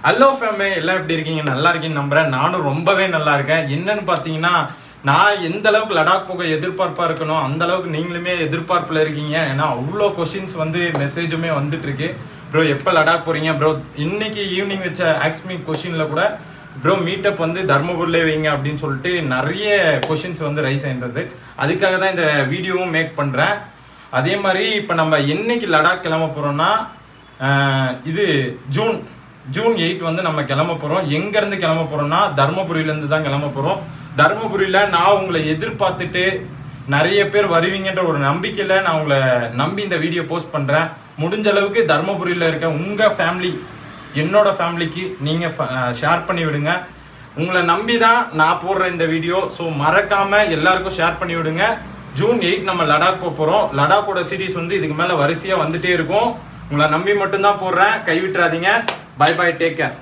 Hello ஃபேமே, எல்லாம் எப்படி இருக்கீங்க? நல்லா இருக்கீங்கன்னு நம்புறேன். நானும் ரொம்பவே நல்லா இருக்கேன். என்னன்னு பார்த்தீங்கன்னா, நான் எந்த அளவுக்கு லடாக் போக எதிர்பார்ப்பாக இருக்கணும் அந்த அளவுக்கு நீங்களுமே எதிர்பார்ப்பில் இருக்கீங்க. ஏன்னா அவ்வளோ கொஷின்ஸ் மெசேஜுமே வந்துட்டு இருக்கு. ப்ரோ எப்போ லடாக் போகிறீங்க ப்ரோ? இன்னைக்கு ஈவினிங் வச்ச ஆக்ஸ்மி கொஷினில் கூட ப்ரோ மீட்டப் தர்மபுரிலே வைங்க அப்படின்னு சொல்லிட்டு நிறைய கொஷின்ஸ் ரைஸ் ஆகின்றது. அதுக்காக தான் இந்த வீடியோவும் மேக் பண்ணுறேன். அதே மாதிரி இப்போ நம்ம என்னைக்கு லடாக் கிளம்ப போகிறோம்னா, இது ஜூன் 8 நம்ம கிளம்ப போகிறோம். எங்கேருந்து கிளம்ப போகிறோம்னா தர்மபுரியிலேருந்து தான் கிளம்ப போகிறோம். தர்மபுரியில் நான் உங்களை எதிர்பார்த்துட்டு நிறைய பேர் வருவீங்கன்ற ஒரு நம்பிக்கையில் நான் உங்களை நம்பி இந்த வீடியோ போஸ்ட் பண்ணுறேன். முடிஞ்ச அளவுக்கு தர்மபுரியில் இருக்க உங்கள் ஃபேமிலி, என்னோட ஃபேமிலிக்கு நீங்கள் ஷேர் பண்ணி விடுங்க. உங்களை நம்பி தான் நான் போடுற இந்த வீடியோ. ஸோ மறக்காமல் எல்லாருக்கும் ஷேர் பண்ணி விடுங்க. ஜூன் 8 நம்ம லடாக் போகிறோம். லடாக்கோட சீரீஸ் இதுக்கு மேலே வரிசையாக வந்துட்டே இருக்கும். உங்களை நம்பி மட்டும்தான் போடுறேன், கைவிட்டுறாதீங்க. Bye bye, take care.